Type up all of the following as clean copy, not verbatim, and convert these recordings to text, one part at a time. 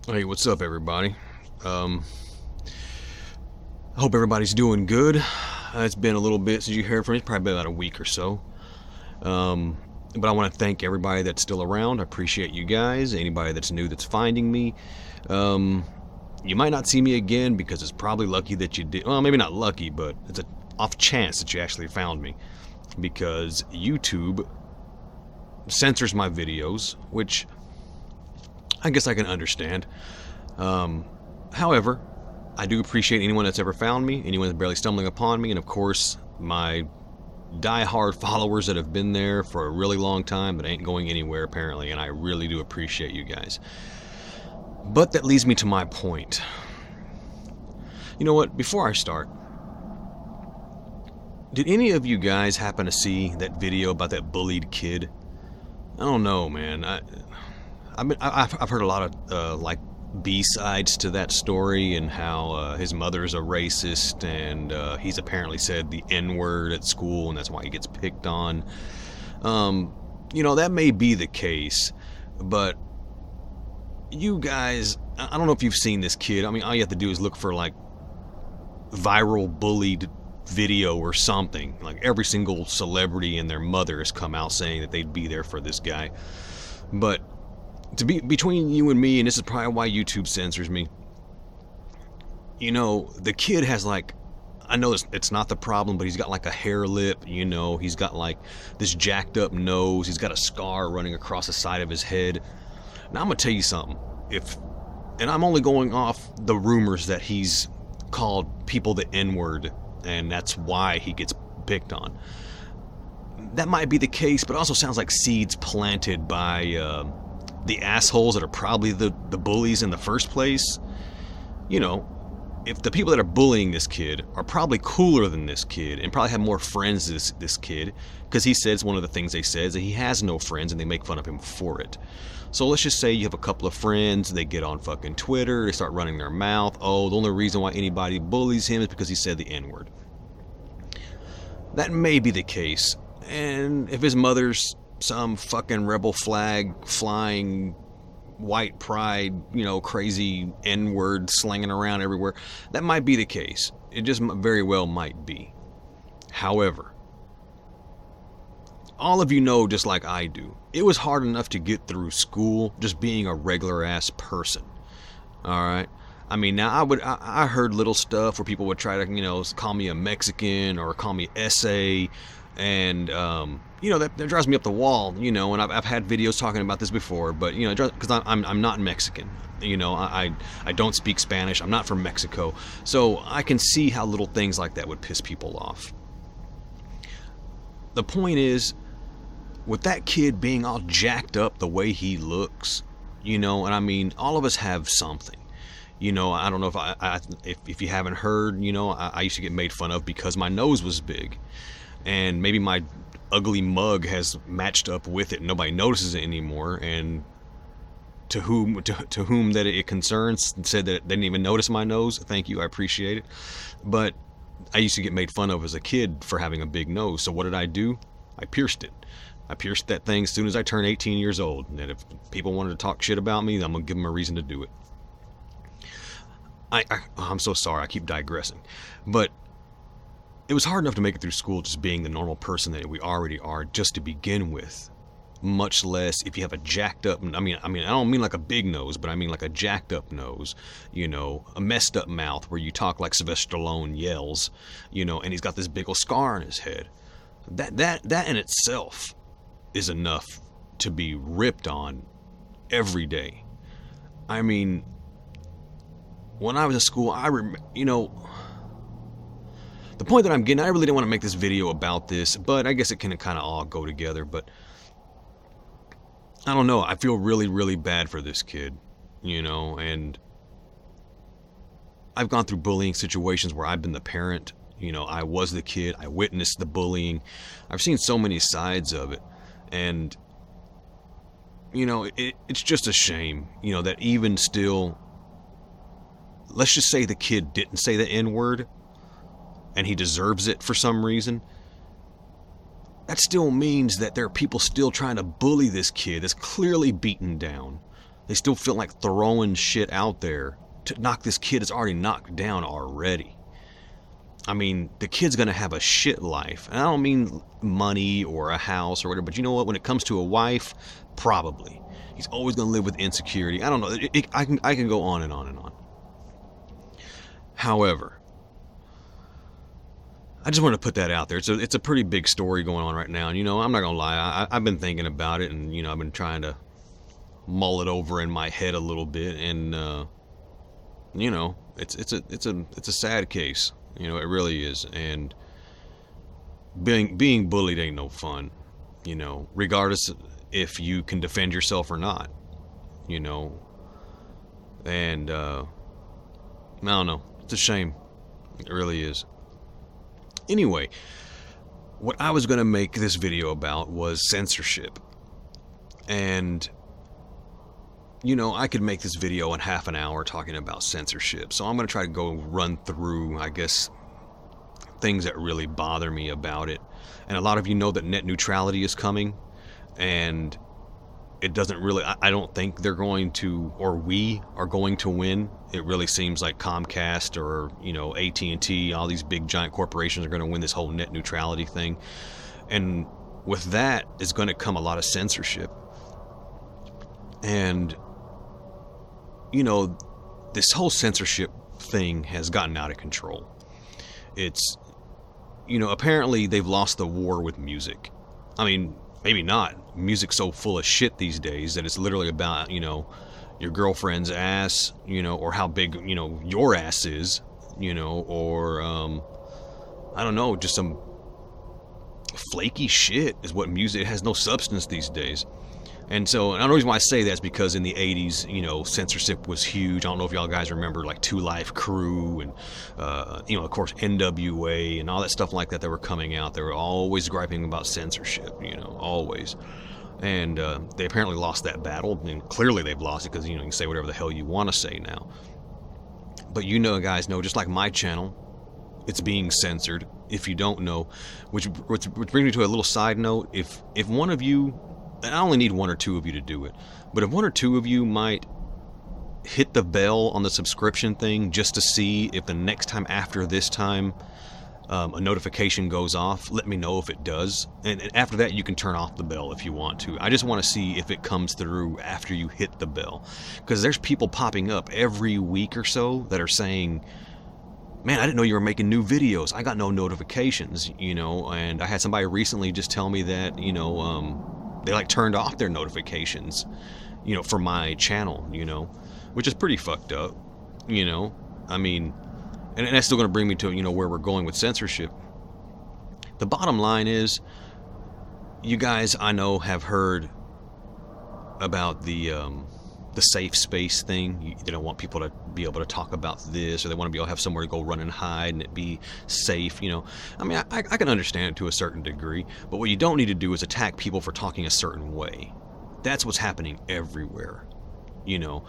Hey, what's up, everybody? Um, I hope everybody's doing good. It's been a little bit since you heard from me, probably been about a week or so. Um, but I want to thank everybody that's still around. I appreciate you guys. Anybody that's new that's finding me. Um, you might not see me again because it's probably lucky that you did. Well, maybe not lucky, but it's a off chance that you actually found me because YouTube censors my videos, which I guess I can understand. Um, However, I do appreciate anyone that's ever found me, anyone that's barely stumbling upon me, and of course, my die-hard followers that have been there for a really long time but ain't going anywhere apparently, and I really do appreciate you guys. But that leads me to my point. You know what? Before I start, did any of you guys happen to see that video about that bullied kid? I don't know, man. I've heard a lot of B-sides to that story and how his mother's a racist and he's apparently said the N-word at school and that's why he gets picked on. That may be the case, but you guys, I don't know if you've seen this kid. I mean, all you have to do is look for like viral bullied video or something. Like every single celebrity and their mother has come out saying that they'd be there for this guy. But to be between you and me, and this is probably why YouTube censors me, the kid has like, I know it's not the problem, but he's got like a hair lip, he's got like this jacked up nose, he's got a scar running across the side of his head. Now I'm gonna tell you something. And I'm only going off the rumors that he's called people the N-word, and that's why he gets picked on. That might be the case, but it also sounds like seeds planted by the assholes that are probably the bullies in the first place. If the people that are bullying this kid are probably cooler than this kid and probably have more friends than this kid, because he says one of the things they say is that he has no friends and they make fun of him for it. So let's just say you have a couple of friends, they get on fucking Twitter, they start running their mouth. Oh, the only reason why anybody bullies him is because he said the N-word. That may be the case. And if his mother's some fucking rebel flag flying white pride, crazy N-word slinging around everywhere, that might be the case. It just very well might be. However, all of you know, just like I do, it was hard enough to get through school just being a regular ass person. All right. I mean, now I heard little stuff where people would try to, call me a Mexican or call me SA, and that drives me up the wall, and I've had videos talking about this before, but because I'm not Mexican, I don't speak Spanish, I'm not from Mexico, so I can see how little things like that would piss people off. The point is, with that kid being all jacked up the way he looks, and I mean, all of us have something. I don't know if you haven't heard, I used to get made fun of because my nose was big. And maybe my ugly mug has matched up with it and nobody notices it anymore. And to whom that it concerns said that they didn't even notice my nose. Thank you, I appreciate it. But I used to get made fun of as a kid for having a big nose. So what did I do? I pierced it. I pierced that thing as soon as I turned 18 years old. And if people wanted to talk shit about me, I'm going to give them a reason to do it. I'm so sorry, I keep digressing. But it was hard enough to make it through school just being the normal person that we already are just to begin with. Much less if you have a jacked up, I mean, I don't mean like a big nose, but I mean like a jacked up nose, a messed up mouth where you talk like Sylvester Stallone yells, and he's got this big old scar on his head. That in itself is enough to be ripped on every day. I mean, when I was in school, the point that I'm getting, I really didn't want to make this video about this, but I guess it can kind of all go together. But I don't know, I feel really, really bad for this kid, and I've gone through bullying situations where I've been the parent, I was the kid, I witnessed the bullying. I've seen so many sides of it, and it's just a shame, that even still, let's just say the kid didn't say the N-word and he deserves it for some reason. That still means that there are people still trying to bully this kid that's clearly beaten down, They still feel like throwing shit out there to knock this kid that's already knocked down already. I mean, the kid's gonna have a shit life. And I don't mean money or a house or whatever, but you know what? When it comes to a wife, probably. He's always gonna live with insecurity. I don't know. I can go on and on and on. However, I just want to put that out there. It's a pretty big story going on right now. And, you know, I'm not gonna lie. I've been thinking about it, and, you know, I've been trying to mull it over in my head a little bit. And, you know, it's a sad case. You know, it really is. And being bullied ain't no fun, you know, regardless if you can defend yourself or not, you know. And I don't know, it's a shame. It really is. Anyway, what I was going to make this video about was censorship. And, you know, I could make this video in half an hour talking about censorship. So I'm going to try to go run through, I guess, things that really bother me about it. And a lot of you know that net neutrality is coming. And it doesn't really, I don't think they're going to, or we are going to win. It really seems like Comcast or, you know, AT&T, all these big giant corporations are going to win this whole net neutrality thing. And with that is going to come a lot of censorship. And, you know, this whole censorship thing has gotten out of control. It's, you know, apparently they've lost the war with music. I mean, maybe not. Music's so full of shit these days that it's literally about, you know, your girlfriend's ass, you know, or how big, you know, your ass is, you know, or, I don't know, just some flaky shit is what music has. No substance these days. And so, and the reason why I say that is because in the 80s, you know, censorship was huge. I don't know if y'all guys remember, like, Two Live Crew and, you know, of course, NWA and all that stuff like that that were coming out. They were always griping about censorship, you know, always. And they apparently lost that battle. And clearly they've lost it because, you know, you can say whatever the hell you want to say now. But you know, guys know, just like my channel, it's being censored. If you don't know, which brings me to a little side note. If one of you, and I only need one or two of you to do it, but if one or two of you might hit the bell on the subscription thing just to see if the next time after this time a notification goes off, let me know if it does. And after that, you can turn off the bell if you want to. I just want to see if it comes through after you hit the bell. Because there's people popping up every week or so that are saying, man, I didn't know you were making new videos. I got no notifications, you know. And I had somebody recently just tell me that, you know, they like turned off their notifications, you know, for my channel, you know, which is pretty fucked up, you know. I mean, and that's still going to bring me to, you know, where we're going with censorship. The bottom line is, you guys, I know, have heard about the safe space thing. They don't want people to be able to talk about this, or they want to be able to have somewhere to go run and hide and it be safe, you know. I mean, I can understand it to a certain degree, but what you don't need to do is attack people for talking a certain way. That's what's happening everywhere, you know.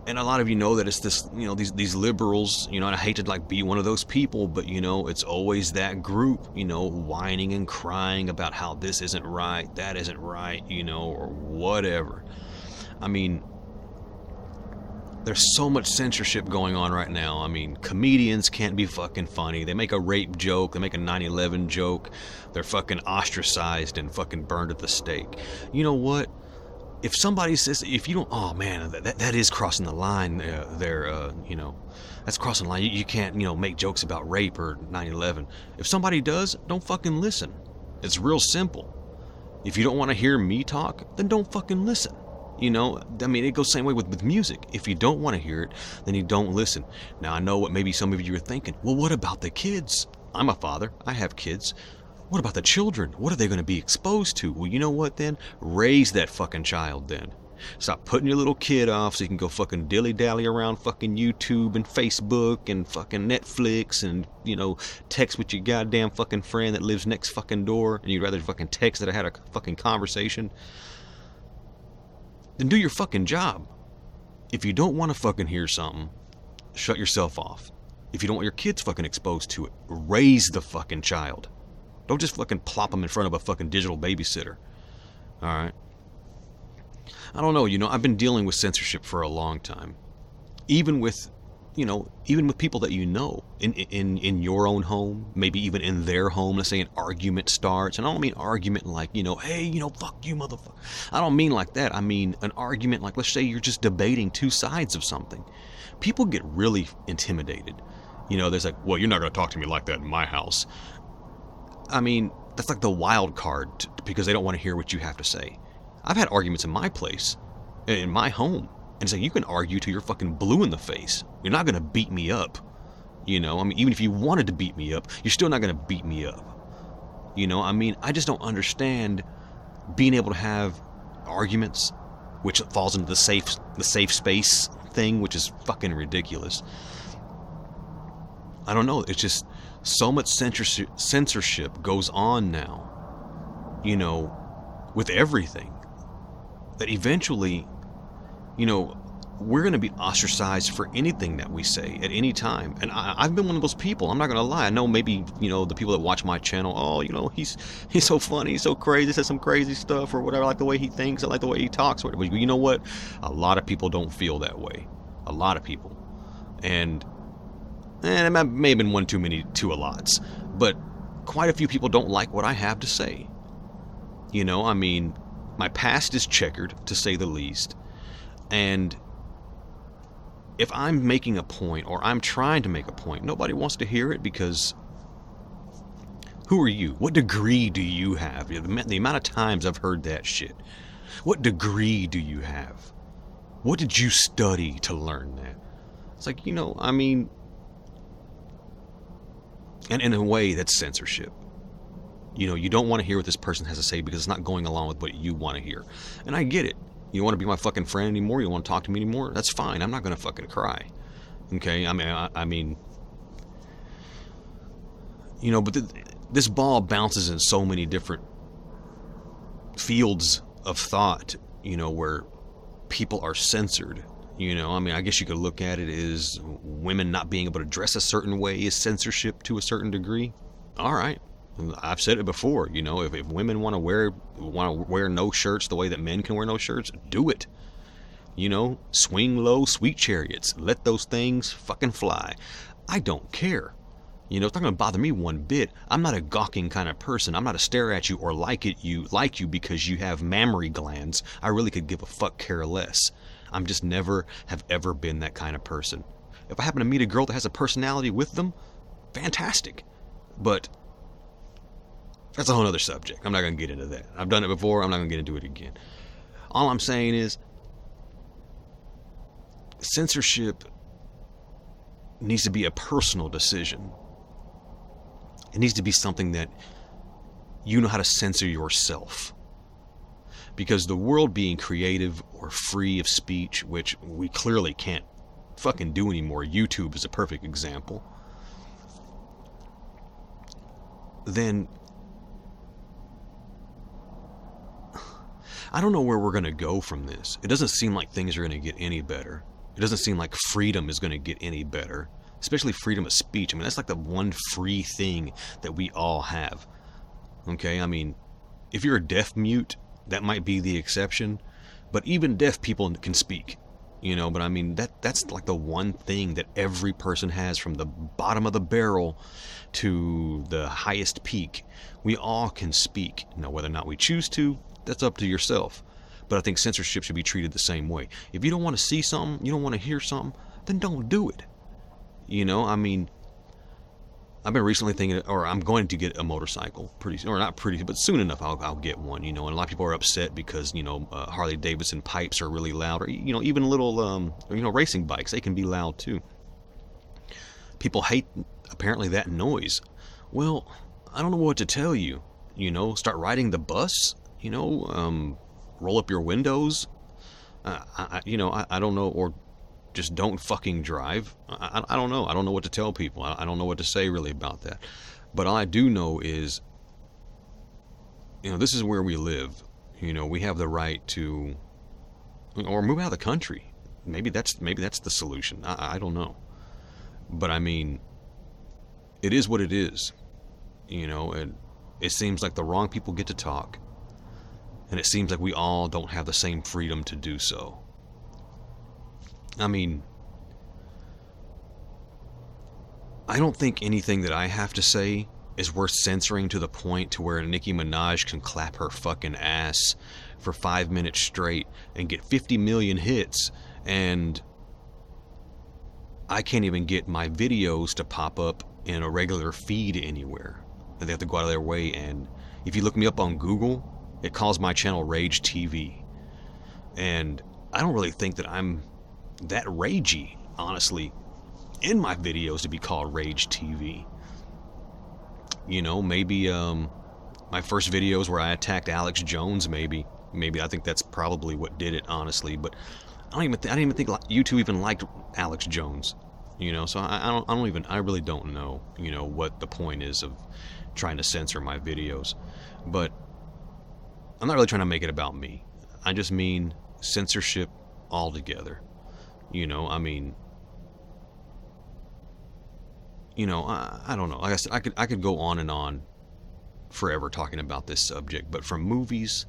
And a lot of you know that it's this, you know, these liberals, you know, and I hate to like be one of those people, but you know, it's always that group, you know, whining and crying about how this isn't right, that isn't right, you know, or whatever. I mean, there's so much censorship going on right now. I mean, comedians can't be fucking funny. They make a rape joke, they make a 9/11 joke, they're fucking ostracized and fucking burned at the stake. You know what? If somebody says, if you don't, oh man, that is crossing the line there, you know, that's crossing the line. You can't, you know, make jokes about rape or 9/11. If somebody does, don't fucking listen. It's real simple. If you don't want to hear me talk, then don't fucking listen. You know, I mean, it goes the same way with music. If you don't want to hear it, then you don't listen. Now, I know what maybe some of you are thinking. Well, what about the kids? I'm a father. I have kids. What about the children? What are they going to be exposed to? Well, you know what then? Raise that fucking child then. Stop putting your little kid off so you can go fucking dilly-dally around fucking YouTube and Facebook and fucking Netflix and, you know, text with your goddamn fucking friend that lives next fucking door, and you'd rather fucking text that I had a fucking conversation. Then do your fucking job. If you don't want to fucking hear something, shut yourself off. If you don't want your kids fucking exposed to it, raise the fucking child. Don't just fucking plop them in front of a fucking digital babysitter. Alright? I don't know, I've been dealing with censorship for a long time. Even with, even with people that in your own home, maybe even in their home. Let's say an argument starts, and I don't mean argument like, hey, fuck you, motherfucker. I don't mean like that. I mean an argument like, let's say you're just debating two sides of something. People get really intimidated. There's like, well, you're not going to talk to me like that in my house. I mean, that's like the wild card because they don't want to hear what you have to say. I've had arguments in my place, in my home, and it's like, you can argue till you're fucking blue in the face. You're not going to beat me up. I mean, even if you wanted to beat me up, you're still not going to beat me up. I mean, I just don't understand being able to have arguments, which falls into the safe space thing, which is fucking ridiculous. I don't know. It's just so much censorship goes on now, with everything, that eventually, we're going to be ostracized for anything that we say at any time. And I've been one of those people. I'm not going to lie. I know maybe, the people that watch my channel, oh, he's so funny, he's so crazy, says some crazy stuff or whatever. I like the way he thinks, I like the way he talks. But you know what? A lot of people don't feel that way. A lot of people. And it may have been one too many to a lots. But quite a few people don't like what I have to say. I mean, my past is checkered, to say the least. And if I'm making a point, or I'm trying to make a point, nobody wants to hear it because who are you? What degree do you have? The amount of times I've heard that shit. What degree do you have? What did you study to learn that? It's like, I mean, and in a way, that's censorship. You don't want to hear what this person has to say because it's not going along with what you want to hear. And I get it. You don't want to be my fucking friend anymore? You don't want to talk to me anymore? That's fine. I'm not going to fucking cry. Okay? I mean, but this ball bounces in so many different fields of thought, where people are censored. I mean, I guess you could look at it as women not being able to dress a certain way is censorship to a certain degree. All right. I've said it before, if women want to wear no shirts the way that men can wear no shirts, do it. Swing low, sweet chariots. Let those things fucking fly. I don't care. It's not going to bother me one bit. I'm not a gawking kind of person. I'm not a stare at you or like you because you have mammary glands. I really could give a fuck care less. I'm just never have ever been that kind of person. If I happen to meet a girl that has a personality with them, fantastic. But that's a whole other subject. I'm not going to get into that. I've done it before. I'm not going to get into it again. All I'm saying is censorship needs to be a personal decision. It needs to be something that you know how to censor yourself. Because the world being creative or free of speech, which we clearly can't fucking do anymore, YouTube is a perfect example, then I don't know where we're going to go from this. It doesn't seem like things are going to get any better. It doesn't seem like freedom is going to get any better, especially freedom of speech. I mean, that's like the one free thing that we all have. Okay, I mean, if you're a deaf mute, that might be the exception, but even deaf people can speak, but I mean, that's like the one thing that every person has, from the bottom of the barrel to the highest peak. We all can speak. Now, whether or not we choose to, that's up to yourself. But I think censorship should be treated the same way. If you don't want to see something, you don't want to hear something, then don't do it. I mean, I've been recently thinking, or I'm going to get a motorcycle but soon enough I'll get one, and a lot of people are upset because, Harley Davidson pipes are really loud, or, even little, racing bikes, they can be loud too. People hate, apparently, that noise. Well, I don't know what to tell you, start riding the bus, roll up your windows, I don't know, or just don't fucking drive. I don't know. I don't know what to tell people. I don't know what to say really about that. But all I do know is, this is where we live. We have the right to, or move out of the country. Maybe that's the solution. I don't know. But I mean, it is what it is. And it seems like the wrong people get to talk. And it seems like we all don't have the same freedom to do so. I mean, I don't think anything that I have to say is worth censoring to the point to where Nicki Minaj can clap her fucking ass for 5 minutes straight and get 50 million hits, and I can't even get my videos to pop up in a regular feed anywhere. They have to go out of their way, and if you look me up on Google, it calls my channel Rage TV. And I don't really think that I'm that ragey, honestly, in my videos to be called Rage TV. You know, maybe my first videos where I attacked Alex Jones, maybe I think that's probably what did it, honestly. But I didn't even think YouTube even liked Alex Jones. You know, so I really don't know, you know, what the point is of trying to censor my videos. But I'm not really trying to make it about me. I just mean censorship altogether. You know, I mean, you know, I don't know. Like I said, I could go on and on forever talking about this subject, but from movies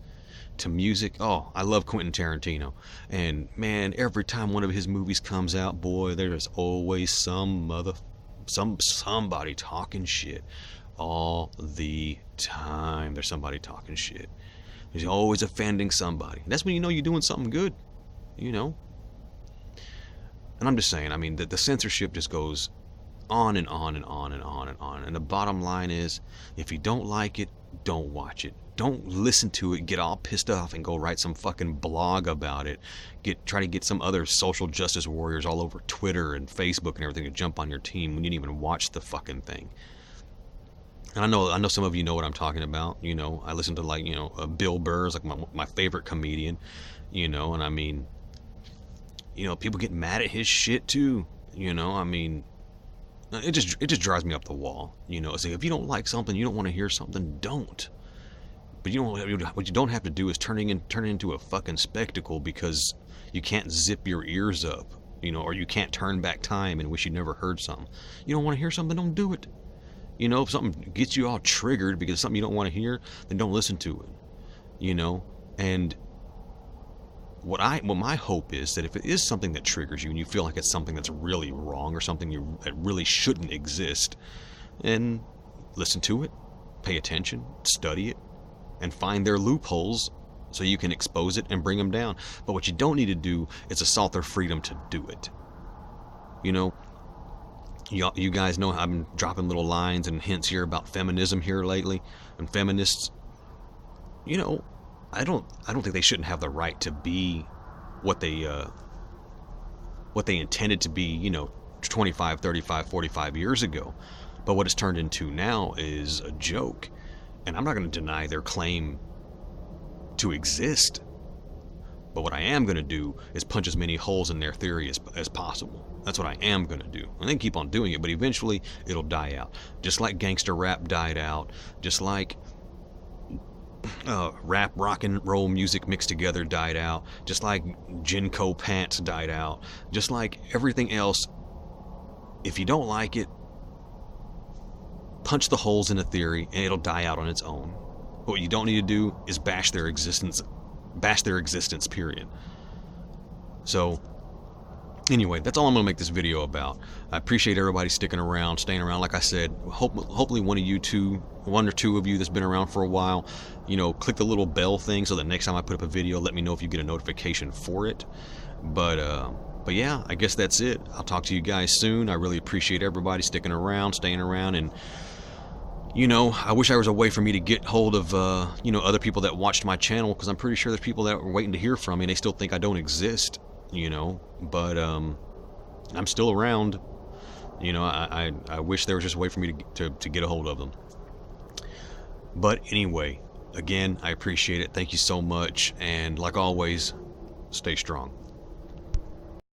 to music, oh, I love Quentin Tarantino. And man, every time one of his movies comes out, boy, there's always somebody talking shit. All the time there's somebody talking shit. He's always offending somebody. That's when you know you're doing something good, you know. And I'm just saying, I mean, the censorship just goes on and on and on and on and on. And the bottom line is, if you don't like it, don't watch it. Don't listen to it, get all pissed off and go write some fucking blog about it. Try to get some other social justice warriors all over Twitter and Facebook and everything to jump on your team when you didn't even watch the fucking thing. And I know some of you know what I'm talking about. You know, I listen to, like, you know, Bill Burr is like my favorite comedian, you know, and I mean, you know, people get mad at his shit too, you know. I mean, it just drives me up the wall, you know. It's like, if you don't like something, you don't want to hear something, don't. But what you don't have to do is turn it into a fucking spectacle because you can't zip your ears up, you know, or you can't turn back time and wish you never heard something. You don't want to hear something, don't do it. You know, if something gets you all triggered because something you don't want to hear, then don't listen to it. You know, and what my hope is that if it is something that triggers you and you feel like it's something that's really wrong or something that really shouldn't exist, then listen to it, pay attention, study it, and find their loopholes so you can expose it and bring them down. But what you don't need to do is assault their freedom to do it. You know, you guys know I've been dropping little lines and hints here about feminism here lately, and feminists, you know, I don't think they shouldn't have the right to be what they intended to be, you know, 25, 35, 45 years ago. But what it's turned into now is a joke. And I'm not going to deny their claim to exist. But what I am going to do is punch as many holes in their theory as possible. That's what I am going to do. And then keep on doing it, but eventually it'll die out. Just like gangster rap died out. Just like rap, rock and roll music mixed together died out. Just like Jinko pants died out. Just like everything else, if you don't like it, punch the holes in a theory and it'll die out on its own. But what you don't need to do is bash their existence, period. So anyway, that's all I'm going to make this video about. I appreciate everybody sticking around, staying around. Like I said, hopefully one or two of you that's been around for a while, you know, click the little bell thing so that next time I put up a video, let me know if you get a notification for it. But yeah, I guess that's it. I'll talk to you guys soon. I really appreciate everybody sticking around, staying around, and you know, I wish there was a way for me to get hold of, you know, other people that watched my channel, because I'm pretty sure there's people that are waiting to hear from me and they still think I don't exist, you know. But I'm still around. You know, I wish there was just a way for me to get a hold of them. But anyway, again, I appreciate it. Thank you so much. And like always, stay strong.